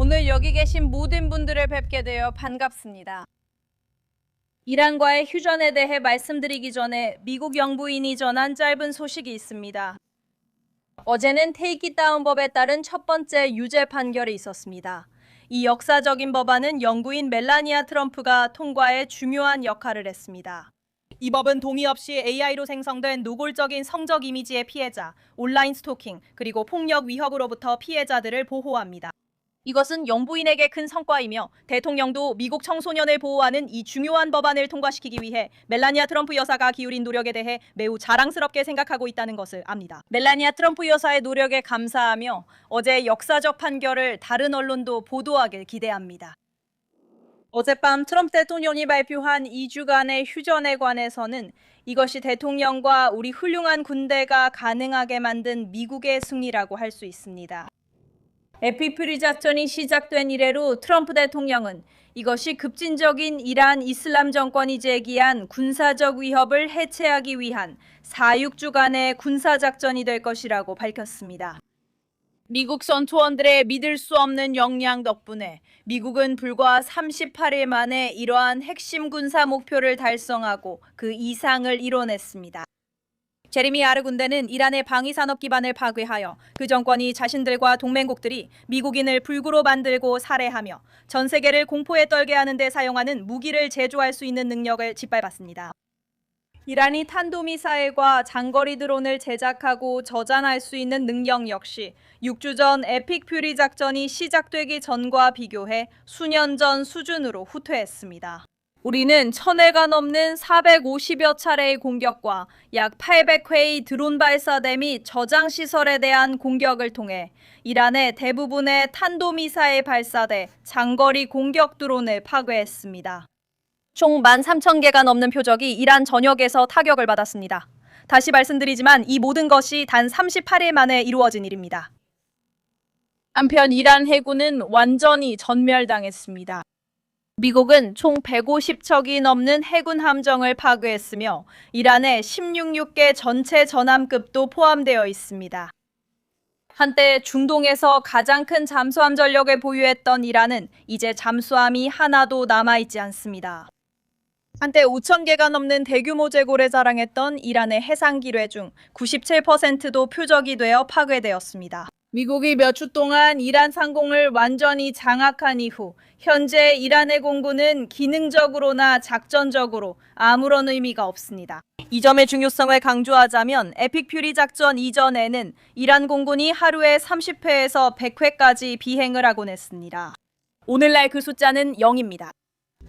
오늘 여기 계신 모든 분들을 뵙게 되어 반갑습니다. 이란과의 휴전에 대해 말씀드리기 전에 미국 영부인이 전한 짧은 소식이 있습니다. 어제는 테이크 다운 법에 따른 첫 번째 유죄 판결이 있었습니다. 이 역사적인 법안은 영부인 멜라니아 트럼프가 통과에 중요한 역할을 했습니다. 이 법은 동의 없이 AI로 생성된 노골적인 성적 이미지의 피해자, 온라인 스토킹, 그리고 폭력 위협으로부터 피해자들을 보호합니다. 이것은 영부인에게 큰 성과이며 대통령도 미국 청소년을 보호하는 이 중요한 법안을 통과시키기 위해 멜라니아 트럼프 여사가 기울인 노력에 대해 매우 자랑스럽게 생각하고 있다는 것을 압니다. 멜라니아 트럼프 여사의 노력에 감사하며 어제 역사적 판결을 다른 언론도 보도하길 기대합니다. 어젯밤 트럼프 대통령이 발표한 2주간의 휴전에 관해서는 이것이 대통령과 우리 훌륭한 군대가 가능하게 만든 미국의 승리라고 할 수 있습니다. 에픽 퓨리 작전이 시작된 이래로 트럼프 대통령은 이것이 급진적인 이란 이슬람 정권이 제기한 군사적 위협을 해체하기 위한 4-6주간의 군사작전이 될 것이라고 밝혔습니다. 미국 선투원들의 믿을 수 없는 역량 덕분에 미국은 불과 38일 만에 이러한 핵심 군사 목표를 달성하고 그 이상을 이뤄냈습니다. 제레미 아르 군대는 이란의 방위산업 기반을 파괴하여 그 정권이 자신들과 동맹국들이 미국인을 불구로 만들고 살해하며 전 세계를 공포에 떨게 하는 데 사용하는 무기를 제조할 수 있는 능력을 짓밟았습니다. 이란이 탄도미사일과 장거리 드론을 제작하고 저장할 수 있는 능력 역시 6주 전 에픽 퓨리 작전이 시작되기 전과 비교해 수년 전 수준으로 후퇴했습니다. 우리는 1000회가 넘는 450여 차례의 공격과 약 800회의 드론 발사대 및 저장 시설에 대한 공격을 통해 이란의 대부분의 탄도미사일 발사대, 장거리 공격 드론을 파괴했습니다. 총 13,000개가 넘는 표적이 이란 전역에서 타격을 받았습니다. 다시 말씀드리지만 이 모든 것이 단 38일 만에 이루어진 일입니다. 한편 이란 해군은 완전히 전멸당했습니다. 미국은 총 150척이 넘는 해군 함정을 파괴했으며 이란의 166개 전체 전함급도 포함되어 있습니다. 한때 중동에서 가장 큰 잠수함 전력을 보유했던 이란은 이제 잠수함이 하나도 남아있지 않습니다. 한때 5,000개가 넘는 대규모 재고를 자랑했던 이란의 해상 기뢰 중 97%도 표적이 되어 파괴되었습니다. 미국이 몇 주 동안 이란 상공을 완전히 장악한 이후 현재 이란의 공군은 기능적으로나 작전적으로 아무런 의미가 없습니다. 이 점의 중요성을 강조하자면 에픽 퓨리 작전 이전에는 이란 공군이 하루에 30회에서 100회까지 비행을 하곤 했습니다. 오늘날 그 숫자는 0입니다.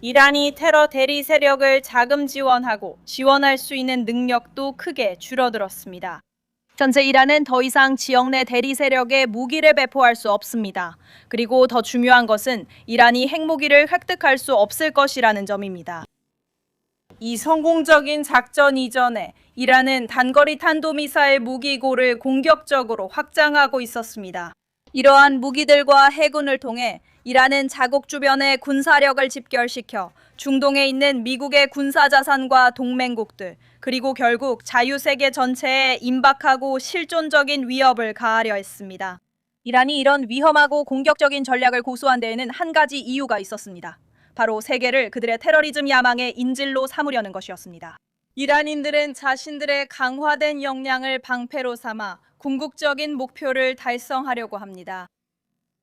이란이 테러 대리 세력을 자금 지원하고 지원할 수 있는 능력도 크게 줄어들었습니다. 현재 이란은 더 이상 지역 내 대리 세력에 무기를 배포할 수 없습니다. 그리고 더 중요한 것은 이란이 핵무기를 획득할 수 없을 것이라는 점입니다. 이 성공적인 작전 이전에 이란은 단거리 탄도미사일 무기고를 공격적으로 확장하고 있었습니다. 이러한 무기들과 해군을 통해 이란은 자국 주변의 군사력을 집결시켜 중동에 있는 미국의 군사자산과 동맹국들, 그리고 결국 자유세계 전체에 임박하고 실존적인 위협을 가하려 했습니다. 이란이 이런 위험하고 공격적인 전략을 고수한 데에는 한 가지 이유가 있었습니다. 바로 세계를 그들의 테러리즘 야망의 인질로 삼으려는 것이었습니다. 이란인들은 자신들의 강화된 역량을 방패로 삼아 궁극적인 목표를 달성하려고 합니다.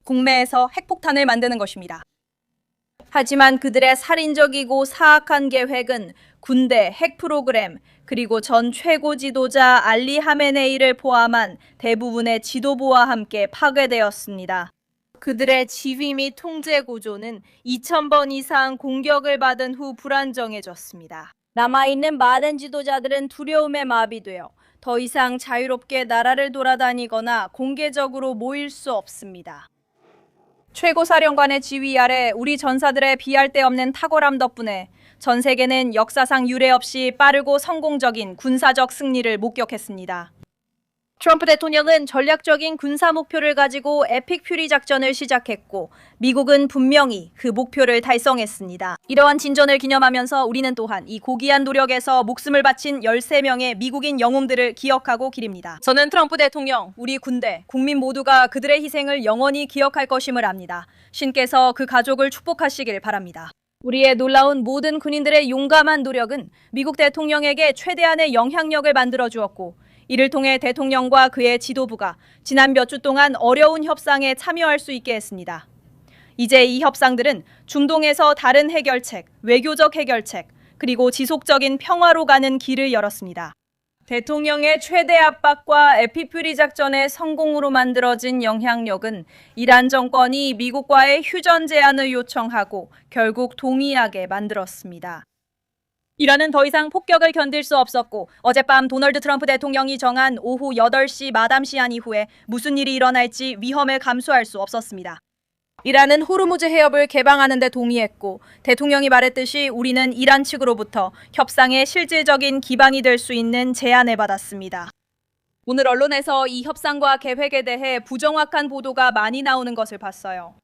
국내에서 핵폭탄을 만드는 것입니다. 하지만 그들의 살인적이고 사악한 계획은 군대, 핵 프로그램, 그리고 전 최고 지도자 알리 하메네이를 포함한 대부분의 지도부와 함께 파괴되었습니다. 그들의 지휘 및 통제 구조는 2,000번 이상 공격을 받은 후 불안정해졌습니다. 남아있는 많은 지도자들은 두려움에 마비되어 더 이상 자유롭게 나라를 돌아다니거나 공개적으로 모일 수 없습니다. 최고사령관의 지휘 아래 우리 전사들의 비할 데 없는 탁월함 덕분에 전 세계는 역사상 유례 없이 빠르고 성공적인 군사적 승리를 목격했습니다. 트럼프 대통령은 전략적인 군사 목표를 가지고 에픽 퓨리 작전을 시작했고 미국은 분명히 그 목표를 달성했습니다. 이러한 진전을 기념하면서 우리는 또한 이 고귀한 노력에서 목숨을 바친 13명의 미국인 영웅들을 기억하고 기립니다. 저는 트럼프 대통령, 우리 군대, 국민 모두가 그들의 희생을 영원히 기억할 것임을 압니다. 신께서 그 가족을 축복하시길 바랍니다. 우리의 놀라운 모든 군인들의 용감한 노력은 미국 대통령에게 최대한의 영향력을 만들어 주었고 이를 통해 대통령과 그의 지도부가 지난 몇 주 동안 어려운 협상에 참여할 수 있게 했습니다. 이제 이 협상들은 중동에서 다른 해결책, 외교적 해결책, 그리고 지속적인 평화로 가는 길을 열었습니다. 대통령의 최대 압박과 에피퓨리 작전의 성공으로 만들어진 영향력은 이란 정권이 미국과의 휴전 제안을 요청하고 결국 동의하게 만들었습니다. 이란은 더 이상 폭격을 견딜 수 없었고 어젯밤 도널드 트럼프 대통령이 정한 오후 8시 마담 시한 이후에 무슨 일이 일어날지 위험을 감수할 수 없었습니다. 이란은 호르무즈 해협을 개방하는 데 동의했고 대통령이 말했듯이 우리는 이란 측으로부터 협상의 실질적인 기반이 될 수 있는 제안을 받았습니다. 오늘 언론에서 이 협상과 계획에 대해 부정확한 보도가 많이 나오는 것을 봤어요.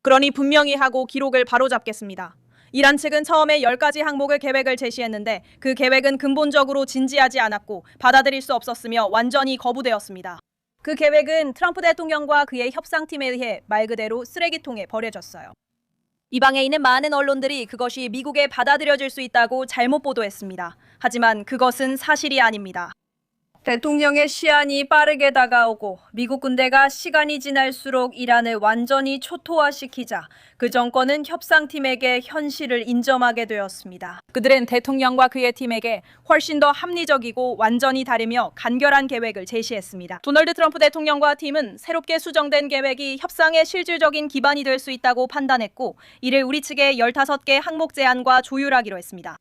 그러니 분명히 하고 기록을 바로잡겠습니다. 이란 측은 처음에 10가지 항목의 계획을 제시했는데 그 계획은 근본적으로 진지하지 않았고 받아들일 수 없었으며 완전히 거부되었습니다. 그 계획은 트럼프 대통령과 그의 협상팀에 의해 말 그대로 쓰레기통에 버려졌어요. 이 방에 있는 많은 언론들이 그것이 미국에 받아들여질 수 있다고 잘못 보도했습니다. 하지만 그것은 사실이 아닙니다. 대통령의 시한이 빠르게 다가오고 미국 군대가 시간이 지날수록 이란을 완전히 초토화시키자 그 정권은 협상팀에게 현실을 인정하게 되었습니다. 그들은 대통령과 그의 팀에게 훨씬 더 합리적이고 완전히 다르며 간결한 계획을 제시했습니다. 도널드 트럼프 대통령과 팀은 새롭게 수정된 계획이 협상의 실질적인 기반이 될 수 있다고 판단했고 이를 우리 측의 15개 항목 제안과 조율하기로 했습니다.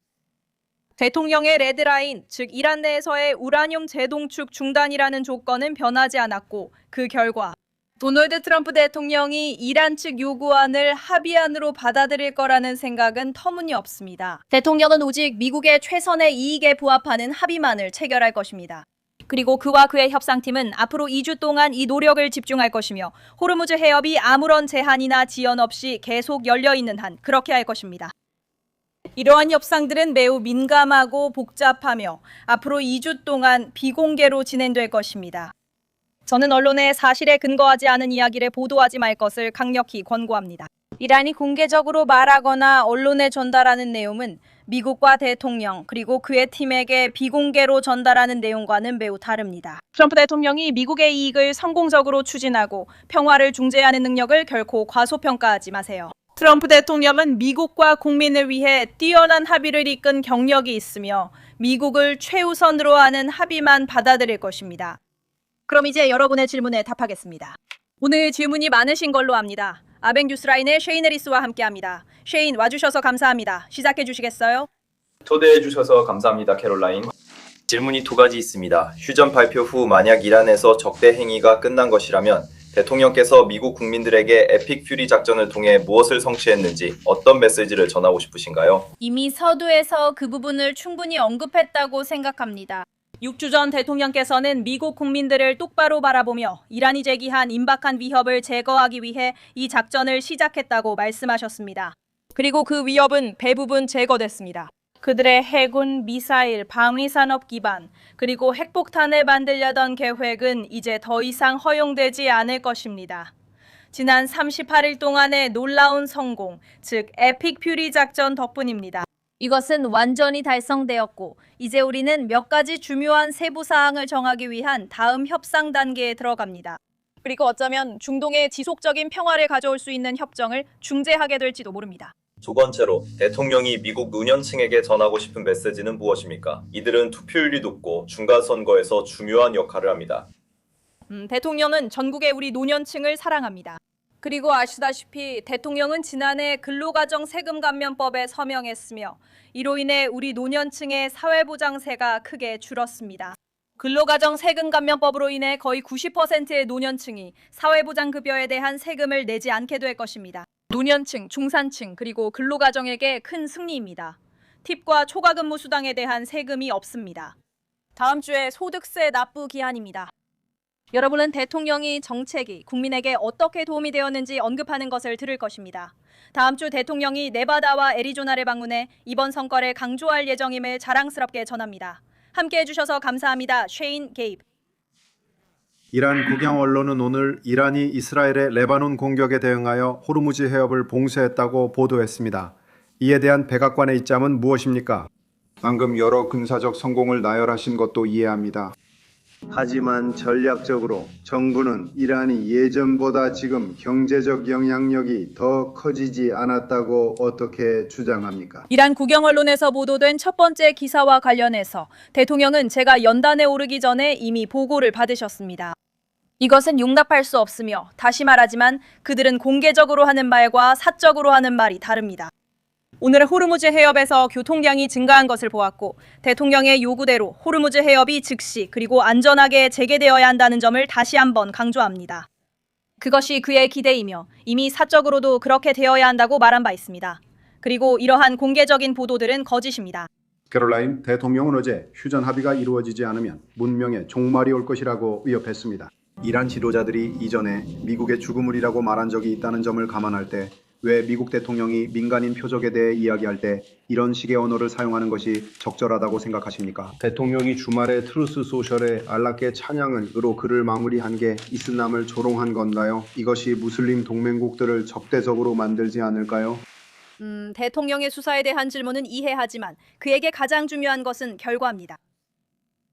대통령의 레드라인, 즉 이란 내에서의 우라늄 재동축 중단이라는 조건은 변하지 않았고 그 결과 도널드 트럼프 대통령이 이란 측 요구안을 합의안으로 받아들일 거라는 생각은 터무니없습니다. 대통령은 오직 미국의 최선의 이익에 부합하는 합의만을 체결할 것입니다. 그리고 그와 그의 협상팀은 앞으로 2주 동안 이 노력을 집중할 것이며 호르무즈 해협이 아무런 제한이나 지연 없이 계속 열려있는 한 그렇게 할 것입니다. 이러한 협상들은 매우 민감하고 복잡하며 앞으로 2주 동안 비공개로 진행될 것입니다. 저는 언론에 사실에 근거하지 않은 이야기를 보도하지 말 것을 강력히 권고합니다. 이란이 공개적으로 말하거나 언론에 전달하는 내용은 미국과 대통령 그리고 그의 팀에게 비공개로 전달하는 내용과는 매우 다릅니다. 트럼프 대통령이 미국의 이익을 성공적으로 추진하고 평화를 중재하는 능력을 결코 과소평가하지 마세요. 트럼프 대통령은 미국과 국민을 위해 뛰어난 합의를 이끈 경력이 있으며 미국을 최우선으로 하는 합의만 받아들일 것입니다. 그럼 이제 여러분의 질문에 답하겠습니다. 오늘 질문이 많으신 걸로 압니다. 아벡 뉴스라인의 셰인 해리스와 함께합니다. 셰인 와주셔서 감사합니다. 시작해 주시겠어요? 초대해 주셔서 감사합니다, 캐롤라인. 질문이 2가지 있습니다. 휴전 발표 후 만약 이란에서 적대 행위가 끝난 것이라면 대통령께서 미국 국민들에게 에픽 퓨리 작전을 통해 무엇을 성취했는지 어떤 메시지를 전하고 싶으신가요? 이미 서두에서 그 부분을 충분히 언급했다고 생각합니다. 6주 전 대통령께서는 미국 국민들을 똑바로 바라보며 이란이 제기한 임박한 위협을 제거하기 위해 이 작전을 시작했다고 말씀하셨습니다. 그리고 그 위협은 대부분 제거됐습니다. 그들의 해군, 미사일, 방위산업 기반, 그리고 핵폭탄을 만들려던 계획은 이제 더 이상 허용되지 않을 것입니다. 지난 38일 동안의 놀라운 성공, 즉 에픽 퓨리 작전 덕분입니다. 이것은 완전히 달성되었고 이제 우리는 몇 가지 중요한 세부 사항을 정하기 위한 다음 협상 단계에 들어갑니다. 그리고 어쩌면 중동의 지속적인 평화를 가져올 수 있는 협정을 중재하게 될지도 모릅니다. 2번째로 대통령이 미국 노년층에게 전하고 싶은 메시지는 무엇입니까? 이들은 투표율이 높고 중간선거에서 중요한 역할을 합니다. 대통령은 전국의 우리 노년층을 사랑합니다. 그리고 아시다시피 대통령은 지난해 근로가정 세금 감면법에 서명했으며 이로 인해 우리 노년층의 사회보장세가 크게 줄었습니다. 근로가정 세금 감면법으로 인해 거의 90%의 노년층이 사회보장급여에 대한 세금을 내지 않게 될 것입니다. 노년층, 중산층, 그리고 근로가정에게 큰 승리입니다. 팁과 초과근무 수당에 대한 세금이 없습니다. 다음 주에 소득세 납부 기한입니다. 여러분은 대통령이 정책이 국민에게 어떻게 도움이 되었는지 언급하는 것을 들을 것입니다. 다음 주 대통령이 네바다와 애리조나를 방문해 이번 성과를 강조할 예정임을 자랑스럽게 전합니다. 함께 해주셔서 감사합니다. 쉐인 게이브. 이란 국영 언론은 오늘 이란이 이스라엘의 레바논 공격에 대응하여 호르무즈 해협을 봉쇄했다고 보도했습니다. 이에 대한 백악관의 입장은 무엇입니까? 방금 여러 군사적 성공을 나열하신 것도 이해합니다. 하지만 전략적으로 정부는 이란이 예전보다 지금 경제적 영향력이 더 커지지 않았다고 어떻게 주장합니까? 이란 국영 언론에서 보도된 첫 번째 기사와 관련해서 대통령은 제가 연단에 오르기 전에 이미 보고를 받으셨습니다. 이것은 용납할 수 없으며 다시 말하지만 그들은 공개적으로 하는 말과 사적으로 하는 말이 다릅니다. 오늘 호르무즈 해협에서 교통량이 증가한 것을 보았고 대통령의 요구대로 호르무즈 해협이 즉시 그리고 안전하게 재개되어야 한다는 점을 다시 한번 강조합니다. 그것이 그의 기대이며 이미 사적으로도 그렇게 되어야 한다고 말한 바 있습니다. 그리고 이러한 공개적인 보도들은 거짓입니다. 캐롤라인 대통령은 어제 휴전 합의가 이루어지지 않으면 문명의 종말이 올 것이라고 위협했습니다. 이란 지도자들이 이전에 미국의 죽음을이라고 말한 적이 있다는 점을 감안할 때 왜 미국 대통령이 민간인 표적에 대해 이야기할 때 이런 식의 언어를 사용하는 것이 적절하다고 생각하십니까? 대통령이 주말에 트루스 소셜에 알라께 찬양을으로 글을 마무리한 게 이슬람을 조롱한 건가요? 이것이 무슬림 동맹국들을 적대적으로 만들지 않을까요? 대통령의 수사에 대한 질문은 이해하지만 그에게 가장 중요한 것은 결과입니다.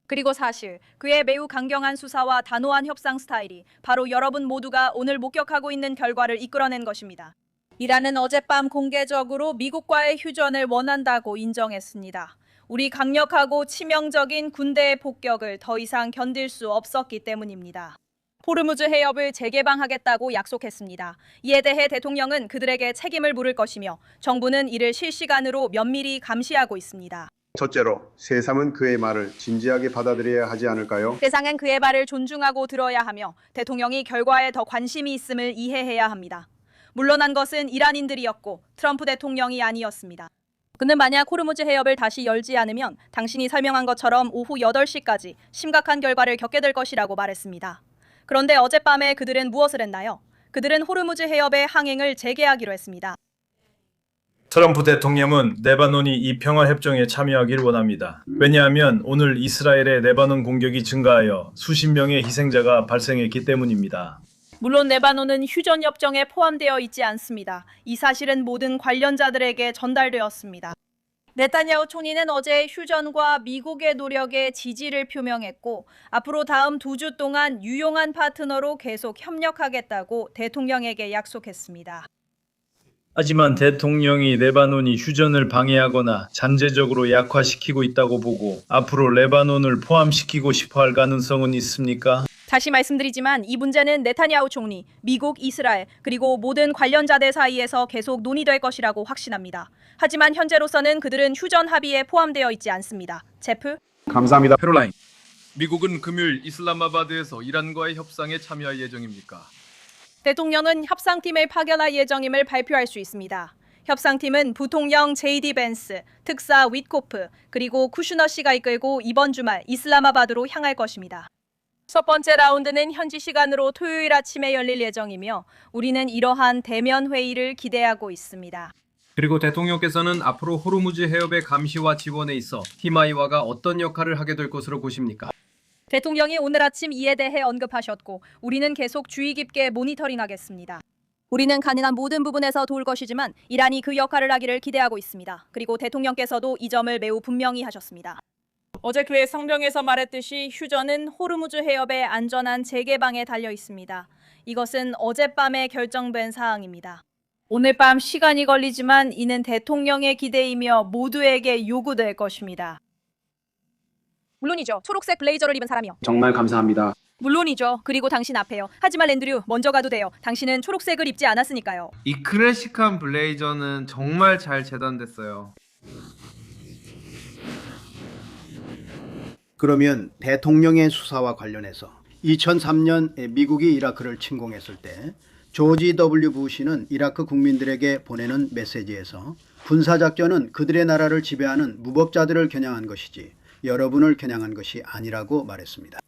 그리고 사실 그의 매우 강경한 수사와 단호한 협상 스타일이 바로 여러분 모두가 오늘 목격하고 있는 결과를 이끌어낸 것입니다. 이란은 어젯밤 공개적으로 미국과의 휴전을 원한다고 인정했습니다. 우리 강력하고 치명적인 군대의 폭격을 더 이상 견딜 수 없었기 때문입니다. 호르무즈 해협을 재개방하겠다고 약속했습니다. 이에 대해 대통령은 그들에게 책임을 물을 것이며 정부는 이를 실시간으로 면밀히 감시하고 있습니다. 첫째로 세상은 그의 말을 진지하게 받아들여야 하지 않을까요? 세상은 그의 말을 존중하고 들어야 하며 대통령이 결과에 더 관심이 있음을 이해해야 합니다. 물러난 것은 이란인들이었고 트럼프 대통령이 아니었습니다. 그는 만약 호르무즈 해협을 다시 열지 않으면 당신이 설명한 것처럼 오후 8시까지 심각한 결과를 겪게 될 것이라고 말했습니다. 그런데 어젯밤에 그들은 무엇을 했나요? 그들은 호르무즈 해협의 항행을 재개하기로 했습니다. 트럼프 대통령은 레바논이 이 평화협정에 참여하기를 원합니다. 왜냐하면 오늘 이스라엘의 레바논 공격이 증가하여 수십 명의 희생자가 발생했기 때문입니다. 물론 레바논은 휴전 협정에 포함되어 있지 않습니다. 이 사실은 모든 관련자들에게 전달되었습니다. 네타냐후 총리는 어제 휴전과 미국의 노력에 지지를 표명했고 앞으로 다음 2주 동안 유용한 파트너로 계속 협력하겠다고 대통령에게 약속했습니다. 하지만 대통령이 레바논이 휴전을 방해하거나 잠재적으로 약화시키고 있다고 보고 앞으로 레바논을 포함시키고 싶어할 가능성은 있습니까? 다시 말씀드리지만 이 문제는 네타냐후 총리, 미국, 이스라엘 그리고 모든 관련자들 사이에서 계속 논의될 것이라고 확신합니다. 하지만 현재로서는 그들은 휴전 합의에 포함되어 있지 않습니다. 제프? 감사합니다. 캐롤라인, 미국은 금요일 이슬람마바드에서 이란과의 협상에 참여할 예정입니까? 대통령은 협상팀을 파견할 예정임을 발표할 수 있습니다. 협상팀은 부통령 제이디 벤스, 특사 윗코프, 그리고 쿠슈너 씨가 이끌고 이번 주말 이슬라마바드로 향할 것입니다. 첫 번째 라운드는 현지 시간으로 토요일 아침에 열릴 예정이며 우리는 이러한 대면 회의를 기대하고 있습니다. 그리고 대통령께서는 앞으로 호르무즈 해협의 감시와 지원에 있어 히마이와가 어떤 역할을 하게 될 것으로 보십니까? 대통령이 오늘 아침 이에 대해 언급하셨고 우리는 계속 주의 깊게 모니터링하겠습니다. 우리는 가능한 모든 부분에서 도울 것이지만 이란이 그 역할을 하기를 기대하고 있습니다. 그리고 대통령께서도 이 점을 매우 분명히 하셨습니다. 어제 그의 성명에서 말했듯이 휴전은 호르무즈 해협의 안전한 재개방에 달려 있습니다. 이것은 어젯밤에 결정된 사항입니다. 오늘 밤 시간이 걸리지만 이는 대통령의 기대이며 모두에게 요구될 것입니다. 물론이죠. 초록색 블레이저를 입은 사람이요. 정말 감사합니다. 물론이죠. 그리고 당신 앞에요. 하지만 랜드류 먼저 가도 돼요. 당신은 초록색을 입지 않았으니까요. 이 클래식한 블레이저는 정말 잘 재단됐어요. 그러면 대통령의 수사와 관련해서 2003년 미국이 이라크를 침공했을 때 조지 W. 부시는 이라크 국민들에게 보내는 메시지에서 군사작전은 그들의 나라를 지배하는 무법자들을 겨냥한 것이지 여러분을 겨냥한 것이 아니라고 말했습니다.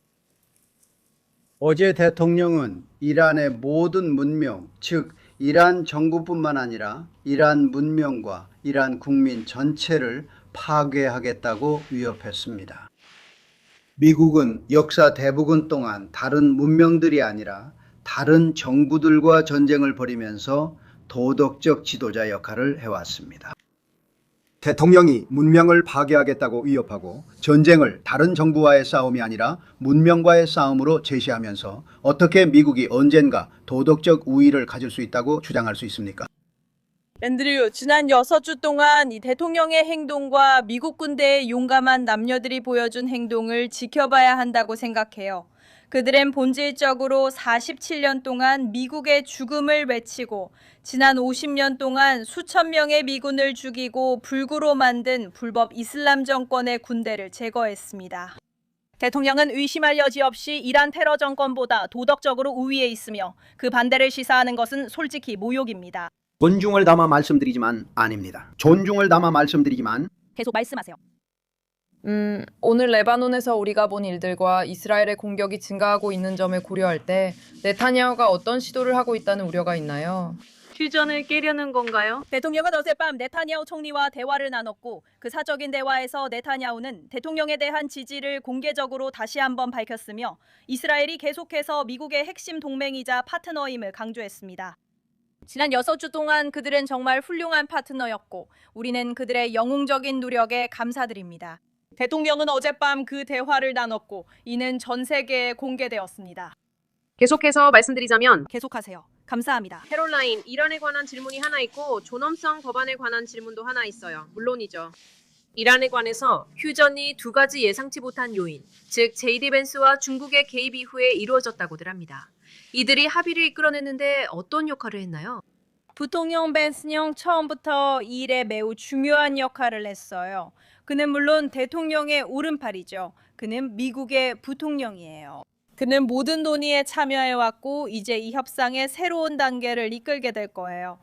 어제 대통령은 이란의 모든 문명, 즉 이란 정부뿐만 아니라 이란 문명과 이란 국민 전체를 파괴하겠다고 위협했습니다. 미국은 역사 대부분 동안 다른 문명들이 아니라 다른 정부들과 전쟁을 벌이면서 도덕적 지도자 역할을 해왔습니다. 대통령이 문명을 파괴하겠다고 위협하고 전쟁을 다른 정부와의 싸움이 아니라 문명과의 싸움으로 제시하면서 어떻게 미국이 언젠가 도덕적 우위를 가질 수 있다고 주장할 수 있습니까? 앤드류, 지난 6주 동안 이 대통령의 행동과 미국 군대의 용감한 남녀들이 보여준 행동을 지켜봐야 한다고 생각해요. 그들은 본질적으로 47년 동안 미국의 죽음을 외치고 지난 50년 동안 수천 명의 미군을 죽이고 불구로 만든 불법 이슬람 정권의 군대를 제거했습니다. 대통령은 의심할 여지 없이 이란 테러 정권보다 도덕적으로 우위에 있으며 그 반대를 시사하는 것은 솔직히 모욕입니다. 존중을 담아 말씀드리지만 아닙니다. 존중을 담아 말씀드리지만 계속 말씀하세요. 오늘 레바논에서 우리가 본 일들과 이스라엘의 공격이 증가하고 있는 점을 고려할 때 네타냐후가 어떤 시도를 하고 있다는 우려가 있나요? 휴전을 깨려는 건가요? 대통령은 어젯밤 네타냐후 총리와 대화를 나눴고 그 사적인 대화에서 네타냐후는 대통령에 대한 지지를 공개적으로 다시 한번 밝혔으며 이스라엘이 계속해서 미국의 핵심 동맹이자 파트너임을 강조했습니다. 지난 6주 동안 그들은 정말 훌륭한 파트너였고 우리는 그들의 영웅적인 노력에 감사드립니다. 대통령은 어젯밤 그 대화를 나눴고 이는 전 세계에 공개되었습니다. 계속해서 말씀드리자면 계속하세요. 감사합니다. 캐롤라인, 이란에 관한 질문이 하나 있고 존엄성 법안에 관한 질문도 하나 있어요. 물론이죠. 이란에 관해서 휴전이 2가지 예상치 못한 요인, 즉 제이디 벤스와 중국의 개입 이후에 이루어졌다고들 합니다. 이들이 합의를 이끌어냈는데 어떤 역할을 했나요? 부통령 벤스는 처음부터 이 일에 매우 중요한 역할을 했어요. 그는 물론 대통령의 오른팔이죠. 그는 미국의 부통령이에요. 그는 모든 논의에 참여해왔고 이제 이 협상의 새로운 단계를 이끌게 될 거예요.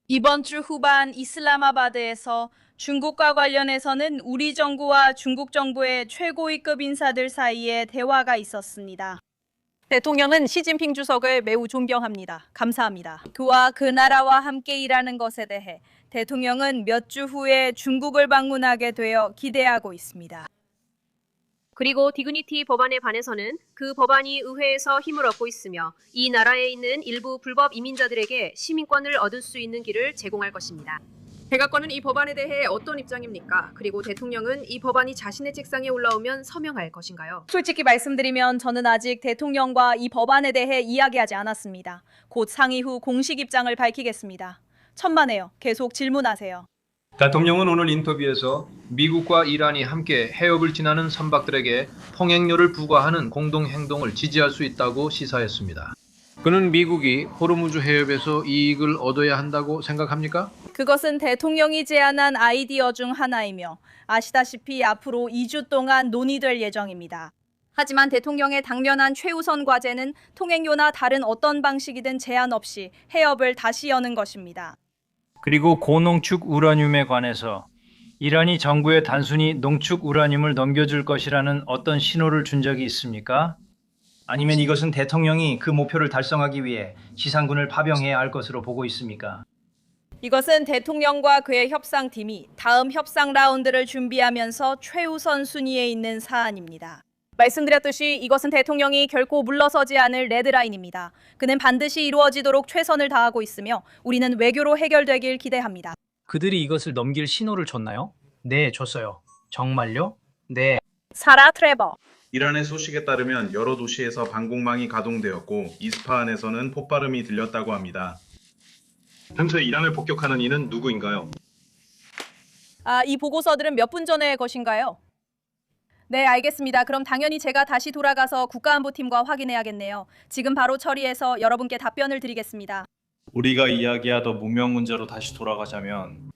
이번 주 후반 이슬라마바드에서 중국과 관련해서는 우리 정부와 중국 정부의 최고위급 인사들 사이에 대화가 있었습니다. 대통령은 시진핑 주석을 매우 존경합니다. 감사합니다. 그와 그 나라와 함께 일하는 것에 대해 대통령은 몇 주 후에 중국을 방문하게 되어 기대하고 있습니다. 그리고 디그니티 법안에 반해서는 그 법안이 의회에서 힘을 얻고 있으며 이 나라에 있는 일부 불법 이민자들에게 시민권을 얻을 수 있는 길을 제공할 것입니다. 백악관은 이 법안에 대해 어떤 입장입니까? 그리고 대통령은 이 법안이 자신의 책상에 올라오면 서명할 것인가요? 솔직히 말씀드리면 저는 아직 대통령과 이 법안에 대해 이야기하지 않았습니다. 곧 상의 후 공식 입장을 밝히겠습니다. 천만에요. 계속 질문하세요. 대통령은 오늘 인터뷰에서 미국과 이란이 함께 해협을 지나는 선박들에게 통행료를 부과하는 공동행동을 지지할 수 있다고 시사했습니다. 그는 미국이 호르무즈 해협에서 이익을 얻어야 한다고 생각합니까? 그것은 대통령이 제안한 아이디어 중 하나이며 아시다시피 앞으로 2주 동안 논의될 예정입니다. 하지만 대통령의 당면한 최우선 과제는 통행료나 다른 어떤 방식이든 제한 없이 해협을 다시 여는 것입니다. 그리고 고농축 우라늄에 관해서 이란이 정부에 단순히 농축 우라늄을 넘겨줄 것이라는 어떤 신호를 준 적이 있습니까? 아니면 이것은 대통령이 그 목표를 달성하기 위해 지상군을 파병해야 할 것으로 보고 있습니까? 이것은 대통령과 그의 협상팀이 다음 협상 라운드를 준비하면서 최우선 순위에 있는 사안입니다. 말씀드렸듯이 이것은 대통령이 결코 물러서지 않을 레드라인입니다. 그는 반드시 이루어지도록 최선을 다하고 있으며 우리는 외교로 해결되길 기대합니다. 그들이 이것을 넘길 신호를 줬나요? 네, 줬어요. 정말요? 네. 사라 트레버. 이란의 소식에 따르면 여러 도시에서 방공망이 가동되었고 이스파한에서는 폭발음이 들렸다고 합니다. 평소에 이란을 폭격하는 이는 누구인가요? 이 보고서들은 몇 분 전의 것인가요? 네, 알겠습니다. 그럼 당연히 제가 다시 돌아가서 국가안보팀과 확인해야겠네요. 지금 바로 처리해서 여러분께 답변을 드리겠습니다. 우리가 이야기하던 문명 문제로 다시 돌아가자면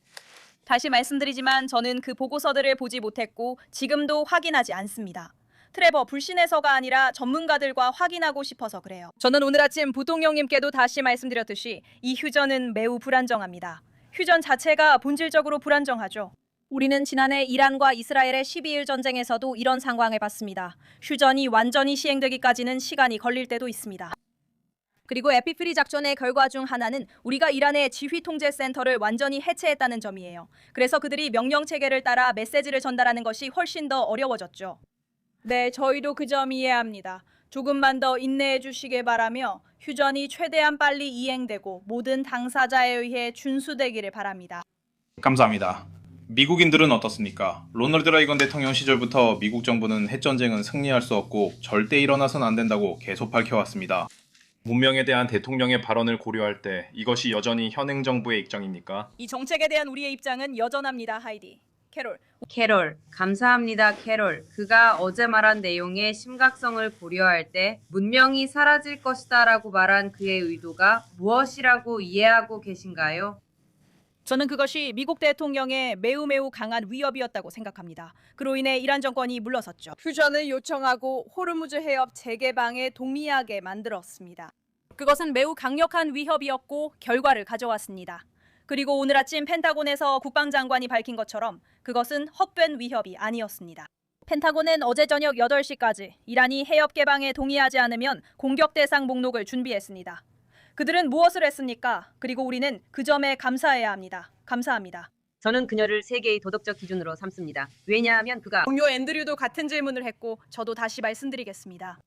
다시 말씀드리지만 저는 그 보고서들을 보지 못했고 지금도 확인하지 않습니다. 트레버, 불신해서가 아니라 전문가들과 확인하고 싶어서 그래요. 저는 오늘 아침 부통령님께도 다시 말씀드렸듯이 이 휴전은 매우 불안정합니다. 휴전 자체가 본질적으로 불안정하죠. 우리는 지난해 이란과 이스라엘의 12일 전쟁에서도 이런 상황을 봤습니다. 휴전이 완전히 시행되기까지는 시간이 걸릴 때도 있습니다. 그리고 에픽퓨리 작전의 결과 중 하나는 우리가 이란의 지휘통제센터를 완전히 해체했다는 점이에요. 그래서 그들이 명령 체계를 따라 메시지를 전달하는 것이 훨씬 더 어려워졌죠. 네, 저희도 그 점 이해합니다. 조금만 더 인내해 주시길 바라며 휴전이 최대한 빨리 이행되고 모든 당사자에 의해 준수되기를 바랍니다. 감사합니다. 미국인들은 어떻습니까? 로널드 레이건 대통령 시절부터 미국 정부는 핵전쟁은 승리할 수 없고 절대 일어나선 안 된다고 계속 밝혀왔습니다. 문명에 대한 대통령의 발언을 고려할 때 이것이 여전히 현행 정부의 입장입니까? 이 정책에 대한 우리의 입장은 여전합니다, 하이디. 캐롤, 감사합니다, 캐롤. 그가 어제 말한 내용의 심각성을 고려할 때 문명이 사라질 것이다 라고 말한 그의 의도가 무엇이라고 이해하고 계신가요? 저는 그것이 미국 대통령의 매우 강한 위협이었다고 생각합니다. 그로 인해 이란 정권이 물러섰죠. 휴전을 요청하고 호르무즈 해협 재개방에 동의하게 만들었습니다. 그것은 매우 강력한 위협이었고 결과를 가져왔습니다. 그리고 오늘 아침 펜타곤에서 국방장관이 밝힌 것처럼 그것은 헛된 위협이 아니었습니다. 펜타곤은 어제 저녁 8시까지 이란이 해협 개방에 동의하지 않으면 공격 대상 목록을 준비했습니다. 그들은 무엇을 했습니까? 그리고 우리는 그 점에 감사해야 합니다. 감사합니다. 저는 그녀를 세계의 도덕적 기준으로 삼습니다. 왜냐하면 그가 동료 앤드류도 같은 질문을 했고 저도 다시 말씀드리겠습니다.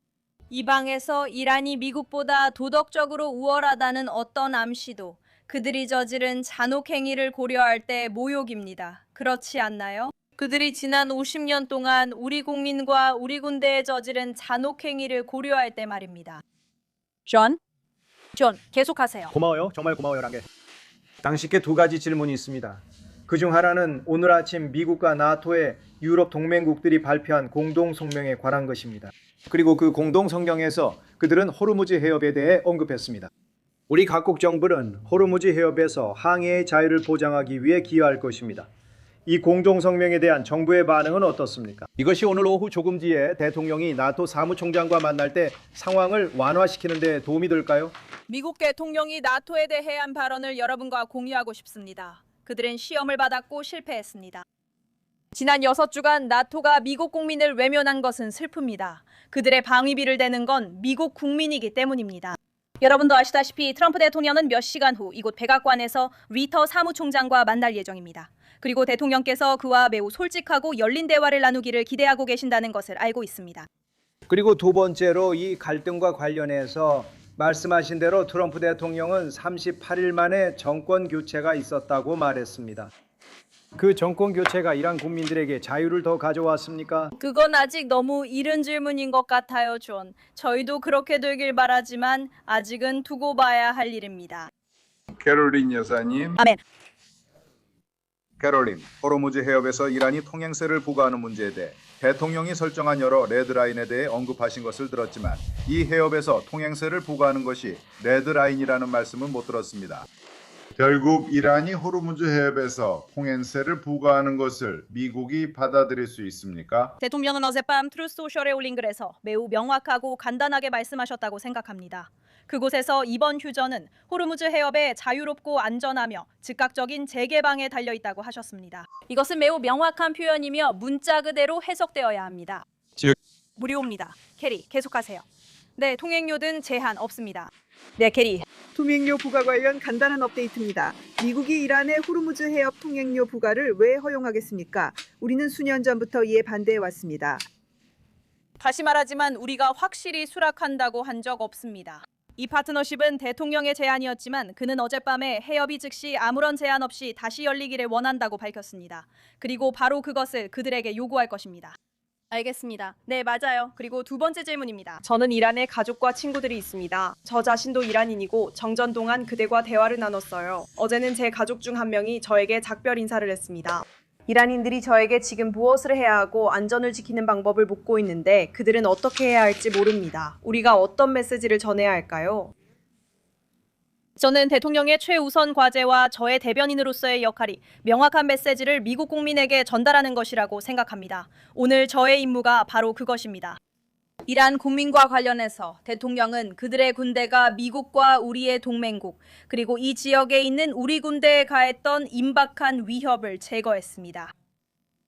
이 방에서 이란이 미국보다 도덕적으로 우월하다는 어떤 암시도 그들이 저지른 잔혹 행위를 고려할 때 모욕입니다. 그렇지 않나요? 그들이 지난 50년 동안 우리 국민과 우리 군대에 저지른 잔혹 행위를 고려할 때 말입니다. 존, 계속하세요. 고마워요. 정말 고마워요, 랑게. 당신께 두 가지 질문이 있습니다. 그중 하나는 오늘 아침 미국과 나토의 유럽 동맹국들이 발표한 공동 성명에 관한 것입니다. 그리고 그 공동 성명에서 그들은 호르무즈 해협에 대해 언급했습니다. 우리 각국 정부는 호르무즈 해협에서 항해의 자유를 보장하기 위해 기여할 것입니다. 이 공동 성명에 대한 정부의 반응은 어떻습니까? 이것이 오늘 오후 조금 뒤에 대통령이 나토 사무총장과 만날 때 상황을 완화시키는 데 도움이 될까요? 미국 대통령이 나토에 대해 한 발언을 여러분과 공유하고 싶습니다. 그들은 시험을 받았고 실패했습니다. 지난 6주간 나토가 미국 국민을 외면한 것은 슬픕니다. 그들의 방위비를 대는 건 미국 국민이기 때문입니다. 여러분도 아시다시피 트럼프 대통령은 몇 시간 후 이곳 백악관에서 리터 사무총장과 만날 예정입니다. 그리고 대통령께서 그와 매우 솔직하고 열린 대화를 나누기를 기대하고 계신다는 것을 알고 있습니다. 그리고 두 번째로 이 갈등과 관련해서 말씀하신 대로 트럼프 대통령은 38일 만에 정권 교체가 있었다고 말했습니다. 그 정권 교체가 이란 국민들에게 자유를 더 가져왔습니까? 그건 아직 너무 이른 질문인 것 같아요, 존. 저희도 그렇게 되길 바라지만 아직은 두고 봐야 할 일입니다. 캐롤린 여사님. 아멘. 캐롤린, 호르무즈 해협에서 이란이 통행세를 부과하는 문제에 대해 대통령이 설정한 여러 레드라인에 대해 언급하신 것을 들었지만 이 해협에서 통행세를 부과하는 것이 레드라인이라는 말씀은 못 들었습니다. 결국 이란이 호르무즈 해협에서 통행세를 부과하는 것을 미국이 받아들일 수 있습니까? 대통령은 어젯밤 트루스 소셜에 올린 글에서 매우 명확하고 간단하게 말씀하셨다고 생각합니다. 그곳에서 이번 휴전은 호르무즈 해협의 자유롭고 안전하며 즉각적인 재개방에 달려있다고 하셨습니다. 이것은 매우 명확한 표현이며 문자 그대로 해석되어야 합니다. 무료입니다. 캐리, 계속하세요. 네, 통행료든 제한 없습니다. 네, 캐리. 통행료 부과 관련 간단한 업데이트입니다. 미국이 이란의 호르무즈 해협 통행료 부과를 왜 허용하겠습니까? 우리는 수년 전부터 이에 반대해 왔습니다. 다시 말하지만 우리가 확실히 수락한다고 한 적 없습니다. 이 파트너십은 대통령의 제안이었지만 그는 어젯밤에 해협이 즉시 아무런 제한 없이 다시 열리기를 원한다고 밝혔습니다. 그리고 바로 그것을 그들에게 요구할 것입니다. 알겠습니다. 네, 맞아요. 그리고 두 번째 질문입니다. 저는 이란에 가족과 친구들이 있습니다. 저 자신도 이란인이고 정전 동안 그들과 대화를 나눴어요. 어제는 제 가족 중 한 명이 저에게 작별 인사를 했습니다. 이란인들이 저에게 지금 무엇을 해야 하고 안전을 지키는 방법을 묻고 있는데 그들은 어떻게 해야 할지 모릅니다. 우리가 어떤 메시지를 전해야 할까요? 저는 대통령의 최우선 과제와 저의 대변인으로서의 역할이 명확한 메시지를 미국 국민에게 전달하는 것이라고 생각합니다. 오늘 저의 임무가 바로 그것입니다. 이란 국민과 관련해서 대통령은 그들의 군대가 미국과 우리의 동맹국 그리고 이 지역에 있는 우리 군대에 가했던 임박한 위협을 제거했습니다.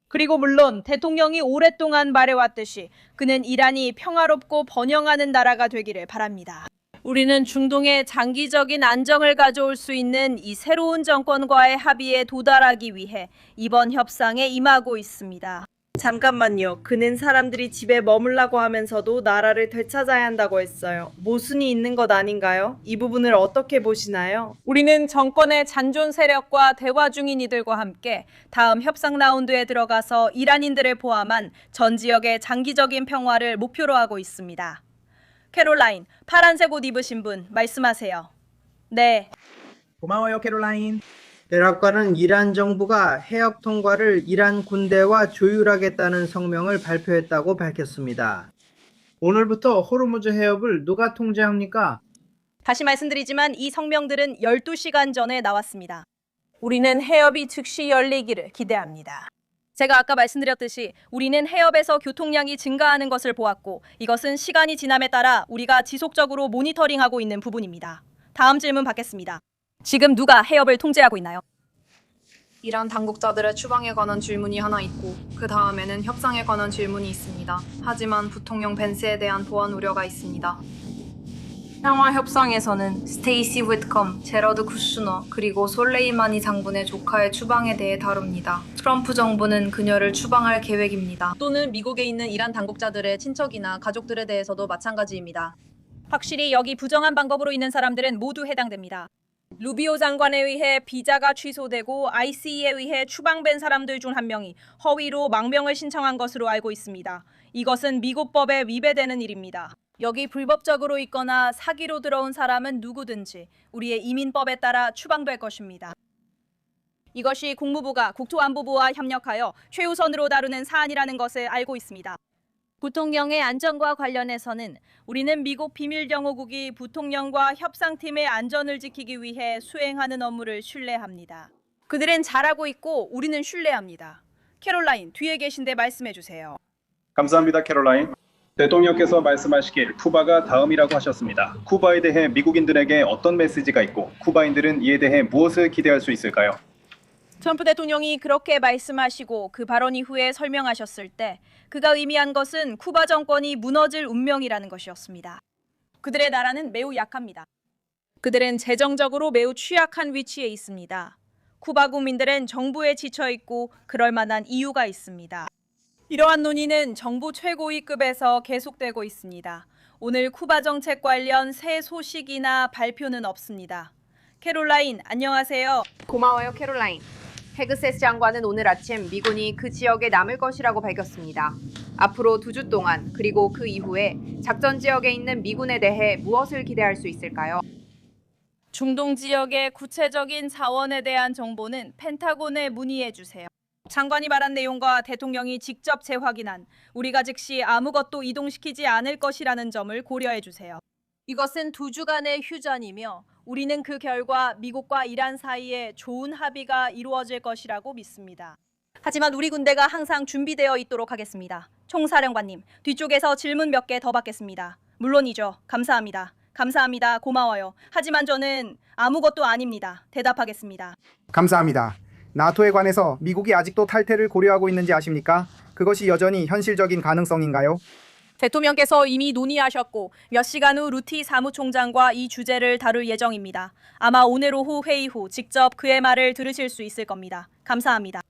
그리고 물론 대통령이 오랫동안 말해왔듯이 그는 이란이 평화롭고 번영하는 나라가 되기를 바랍니다. 우리는 중동에 장기적인 안정을 가져올 수 있는 이 새로운 정권과의 합의에 도달하기 위해 이번 협상에 임하고 있습니다. 잠깐만요. 그는 사람들이 집에 머물라고 하면서도 나라를 되찾아야 한다고 했어요. 모순이 있는 것 아닌가요? 이 부분을 어떻게 보시나요? 우리는 정권의 잔존 세력과 대화 중인 이들과 함께 다음 협상 라운드에 들어가서 이란인들을 포함한 전 지역의 장기적인 평화를 목표로 하고 있습니다. 캐롤라인, 파란색 옷 입으신 분 말씀하세요. 네. 고마워요, 캐롤라인. 이라크는 이란 정부가 해협 통과를 이란 군대와 조율하겠다는 성명을 발표했다고 밝혔습니다. 오늘부터 호르무즈 해협을 누가 통제합니까? 다시 말씀드리지만 이 성명들은 12시간 전에 나왔습니다. 우리는 해협이 즉시 열리기를 기대합니다. 제가 아까 말씀드렸듯이 우리는 해협에서 교통량이 증가하는 것을 보았고 이것은 시간이 지남에 따라 우리가 지속적으로 모니터링하고 있는 부분입니다. 다음 질문 받겠습니다. 지금 누가 해협을 통제하고 있나요? 이란 당국자들의 추방에 관한 질문이 하나 있고 그 다음에는 협상에 관한 질문이 있습니다. 하지만 부통령 벤스에 대한 보안 우려가 있습니다. 평화 협상에서는 스테이시 윗컴, 제러드 쿠슈너, 그리고 솔레이마니 장군의 조카의 추방에 대해 다룹니다. 트럼프 정부는 그녀를 추방할 계획입니다. 또는 미국에 있는 이란 당국자들의 친척이나 가족들에 대해서도 마찬가지입니다. 확실히 여기 부정한 방법으로 있는 사람들은 모두 해당됩니다. 루비오 장관에 의해 비자가 취소되고 ICE에 의해 추방된 사람들 중 한 명이 허위로 망명을 신청한 것으로 알고 있습니다. 이것은 미국 법에 위배되는 일입니다. 여기 불법적으로 있거나 사기로 들어온 사람은 누구든지 우리의 이민법에 따라 추방될 것입니다. 이것이 국무부가 국토안보부와 협력하여 최우선으로 다루는 사안이라는 것을 알고 있습니다. 부통령의 안전과 관련해서는 우리는 미국 비밀경호국이 부통령과 협상팀의 안전을 지키기 위해 수행하는 업무를 신뢰합니다. 그들은 잘하고 있고 우리는 신뢰합니다. 캐롤라인, 뒤에 계신데 말씀해 주세요. 감사합니다, 캐롤라인. 대통령께서 말씀하시길 쿠바가 다음이라고 하셨습니다. 쿠바에 대해 미국인들에게 어떤 메시지가 있고 쿠바인들은 이에 대해 무엇을 기대할 수 있을까요? 트럼프 대통령이 그렇게 말씀하시고 그 발언 이후에 설명하셨을 때 그가 의미한 것은 쿠바 정권이 무너질 운명이라는 것이었습니다. 그들의 나라는 매우 약합니다. 그들은 재정적으로 매우 취약한 위치에 있습니다. 쿠바 국민들은 정부에 지쳐 있고 그럴 만한 이유가 있습니다. 이러한 논의는 정부 최고위급에서 계속되고 있습니다. 오늘 쿠바 정책 관련 새 소식이나 발표는 없습니다. 캐롤라인, 안녕하세요. 고마워요, 캐롤라인. 헤그세스 장관은 오늘 아침 미군이 그 지역에 남을 것이라고 밝혔습니다. 앞으로 2주 동안 그리고 그 이후에 작전 지역에 있는 미군에 대해 무엇을 기대할 수 있을까요? 중동 지역의 구체적인 자원에 대한 정보는 펜타곤에 문의해 주세요. 장관이 말한 내용과 대통령이 직접 재확인한 우리가 즉시 아무것도 이동시키지 않을 것이라는 점을 고려해 주세요. 이것은 2주간의 휴전이며 우리는 그 결과 미국과 이란 사이에 좋은 합의가 이루어질 것이라고 믿습니다. 하지만 우리 군대가 항상 준비되어 있도록 하겠습니다. 총사령관님, 뒤쪽에서 질문 몇 개 더 받겠습니다. 물론이죠. 감사합니다. 감사합니다. 고마워요. 하지만 저는 아무것도 아닙니다. 대답하겠습니다. 감사합니다. 나토에 관해서 미국이 아직도 탈퇴를 고려하고 있는지 아십니까? 그것이 여전히 현실적인 가능성인가요? 대통령께서 이미 논의하셨고 몇 시간 후 루티 사무총장과 이 주제를 다룰 예정입니다. 아마 오늘 오후 회의 후 직접 그의 말을 들으실 수 있을 겁니다. 감사합니다.